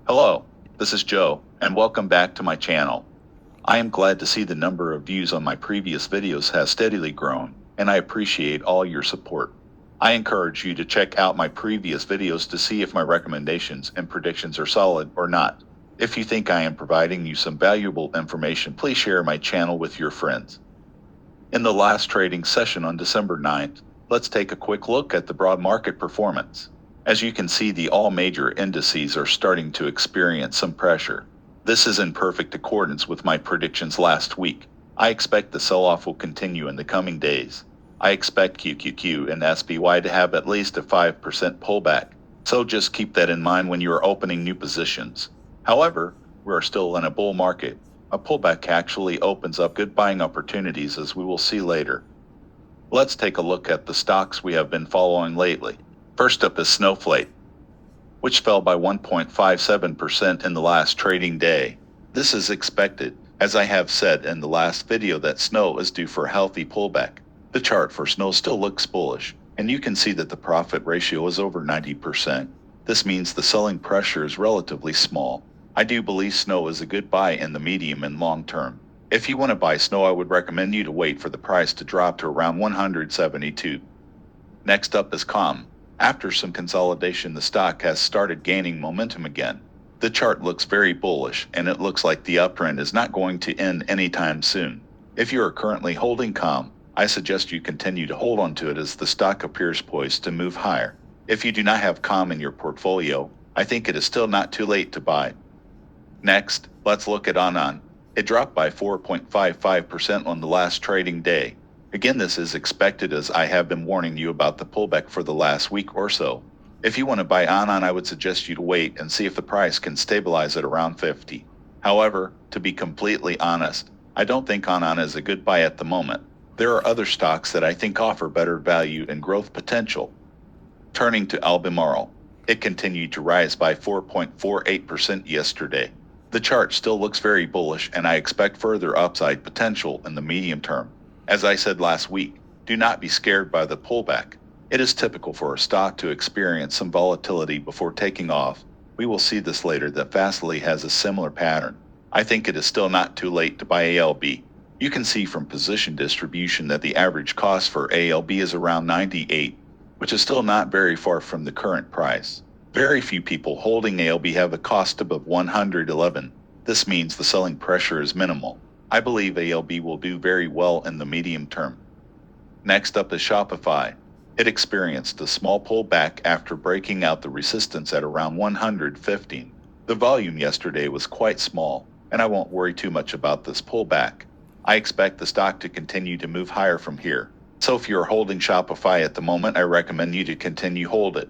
Hello, this is Joe, and welcome back to my channel. I am glad to see the number of views on my previous videos has steadily grown, and I appreciate all your support. I encourage you to check out my previous videos to see if my recommendations and predictions are solid or not. If you think I am providing you some valuable information, please share my channel with your friends. In the last trading session on December 9th, let's take a quick look at the broad market performance. As you can see, all major indices are starting to experience some pressure. This is in perfect accordance with my predictions last week. I expect the sell-off will continue in the coming days. I expect QQQ and SPY to have at least a 5% pullback, so just keep that in mind when you are opening new positions. However, we are still in a bull market. A pullback actually opens up good buying opportunities, as we will see later. Let's take a look at the stocks we have been following lately. First up is Snowflake, which fell by 1.57% in the last trading day. This is expected, as I have said in the last video that Snow is due for a healthy pullback. The chart for Snow still looks bullish, and you can see that the profit ratio is over 90%. This means the selling pressure is relatively small. I do believe Snow is a good buy in the medium and long term. If you want to buy Snow, I would recommend you to wait for the price to drop to around 172. Next up is COM. After some consolidation, the stock has started gaining momentum again. The chart looks very bullish, and it looks like the uptrend is not going to end anytime soon. If you are currently holding COM, I suggest you continue to hold on to it, as the stock appears poised to move higher. If you do not have COM in your portfolio, I think it is still not too late to buy. Next, let's look at ONON. It dropped by 4.55% on the last trading day. Again, this is expected, as I have been warning you about the pullback for the last week or so. If you want to buy ONON, I would suggest you to wait and see if the price can stabilize at around 50. However, to be completely honest, I don't think ONON is a good buy at the moment. There are other stocks that I think offer better value and growth potential. Turning to Albemarle, it continued to rise by 4.48% yesterday. The chart still looks very bullish, and I expect further upside potential in the medium term. As I said last week, do not be scared by the pullback. It is typical for a stock to experience some volatility before taking off. We will see this later that FSLY has a similar pattern. I think it is still not too late to buy ALB. You can see from position distribution that the average cost for ALB is around 98, which is still not very far from the current price. Very few people holding ALB have a cost above 111. This means the selling pressure is minimal. I believe ALB will do very well in the medium term. Next up is Shopify. It experienced a small pullback after breaking out the resistance at around 115. The volume yesterday was quite small, and I won't worry too much about this pullback. I expect the stock to continue to move higher from here. So if you're holding Shopify at the moment, I recommend you to continue hold it.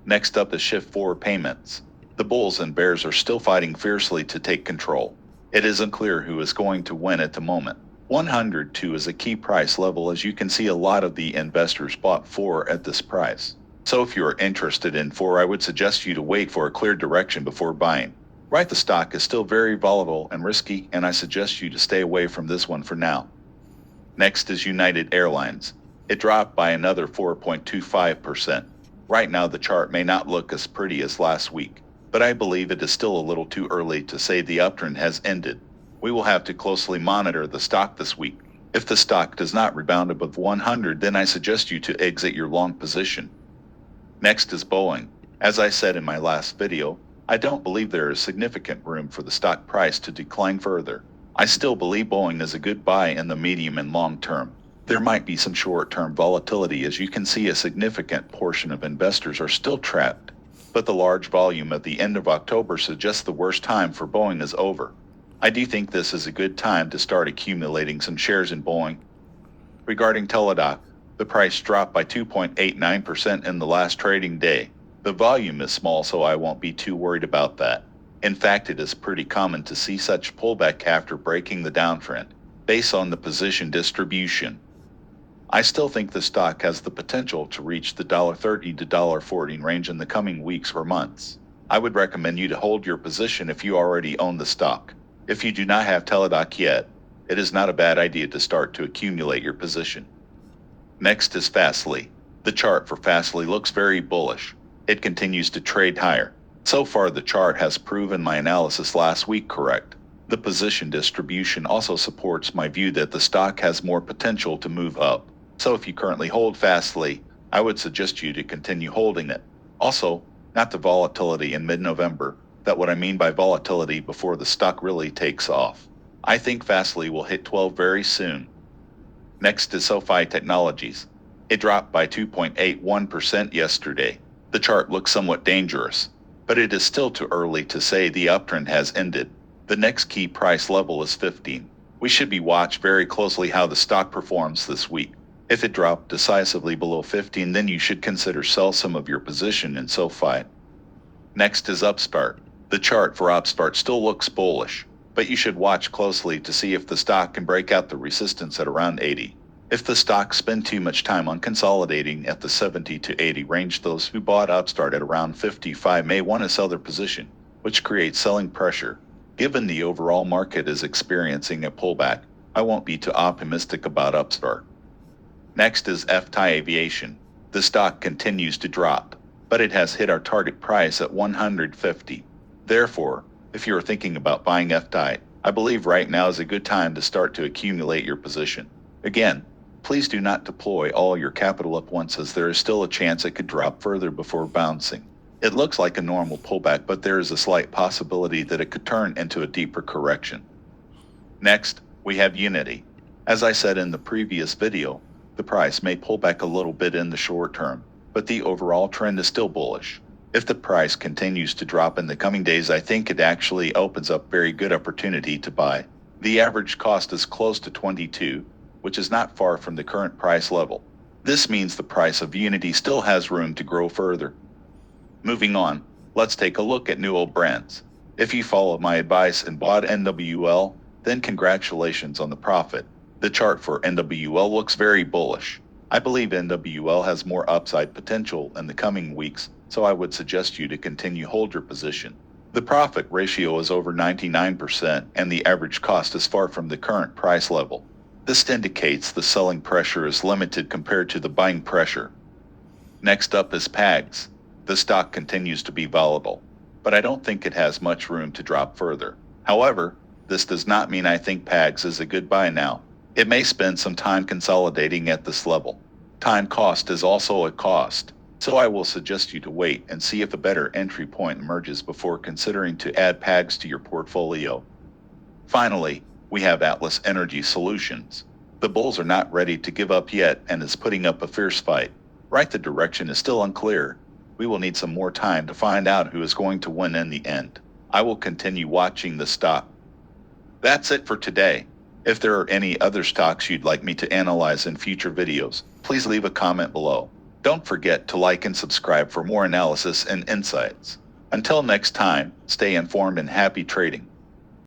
Next up is Shift4 Payments. The bulls and bears are still fighting fiercely to take control. It isn't clear who is going to win at the moment. 102 is a key price level, as you can see a lot of the investors bought 4 at this price. So if you are interested in 4, I would suggest you to wait for a clear direction before buying. Right, the stock is still very volatile and risky, and I suggest you to stay away from this one for now. Next is United Airlines. It dropped by another 4.25%. Right now the chart may not look as pretty as last week, but I believe it is still a little too early to say the uptrend has ended. We will have to closely monitor the stock this week. If the stock does not rebound above 100, then I suggest you to exit your long position. Next is Boeing. As I said in my last video, I don't believe there is significant room for the stock price to decline further. I still believe Boeing is a good buy in the medium and long term. There might be some short-term volatility, as you can see a significant portion of investors are still trapped. But the large volume at the end of October suggests the worst time for Boeing is over. I do think this is a good time to start accumulating some shares in Boeing. Regarding TDOC, the price dropped by 2.89% in the last trading day. The volume is small, so I won't be too worried about that. In fact, it is pretty common to see such pullback after breaking the downtrend, based on the position distribution. I still think the stock has the potential to reach the $30 to $40 range in the coming weeks or months. I would recommend you to hold your position if you already own the stock. If you do not have TDOC yet, it is not a bad idea to start to accumulate your position. Next is FSLY. The chart for FSLY looks very bullish. It continues to trade higher. So far, the chart has proven my analysis last week correct. The position distribution also supports my view that the stock has more potential to move up. So if you currently hold FSLY, I would suggest you to continue holding it. Also, not the volatility in mid-November. That's what I mean by volatility before the stock really takes off. I think FSLY will hit 12 very soon. Next is SoFi Technologies. It dropped by 2.81% yesterday. The chart looks somewhat dangerous, but it is still too early to say the uptrend has ended. The next key price level is 15. We should be watching very closely how the stock performs this week. If it dropped decisively below 15, then you should consider sell some of your position in SoFi. Next is Upstart. The chart for Upstart still looks bullish, but you should watch closely to see if the stock can break out the resistance at around 80. If the stock spend too much time on consolidating at the 70 to 80 range, those who bought Upstart at around 55 may want to sell their position, which creates selling pressure. Given the overall market is experiencing a pullback, I won't be too optimistic about Upstart. Next is FSLY Aviation. The stock continues to drop, but it has hit our target price at 150. Therefore, if you are thinking about buying FSLY, I believe right now is a good time to start to accumulate your position. Again, please do not deploy all your capital at once, as there is still a chance it could drop further before bouncing. It looks like a normal pullback, but there is a slight possibility that it could turn into a deeper correction. Next, we have Unity. As I said in the previous video, the price may pull back a little bit in the short term, but the overall trend is still bullish. If the price continues to drop in the coming days, I think it actually opens up very good opportunity to buy. The average cost is close to 22, which is not far from the current price level. This means the price of Unity still has room to grow further. Moving on, let's take a look at Newell Brands. If you followed my advice and bought NWL, then congratulations on the profit. The chart for NWL looks very bullish. I believe NWL has more upside potential in the coming weeks, so I would suggest you to continue hold your position. The profit ratio is over 99%, and the average cost is far from the current price level. This indicates the selling pressure is limited compared to the buying pressure. Next up is PAGS. The stock continues to be volatile, but I don't think it has much room to drop further. However, this does not mean I think PAGS is a good buy now. It may spend some time consolidating at this level. Time cost is also a cost, so I will suggest you to wait and see if a better entry point emerges before considering to add PAGS to your portfolio. Finally, we have Atlas Energy Solutions. The bulls are not ready to give up yet and is putting up a fierce fight. Right, the direction is still unclear. We will need some more time to find out who is going to win in the end. I will continue watching the stock. That's it for today. If there are any other stocks you'd like me to analyze in future videos, please leave a comment below. Don't forget to like and subscribe for more analysis and insights. Until next time, stay informed and happy trading.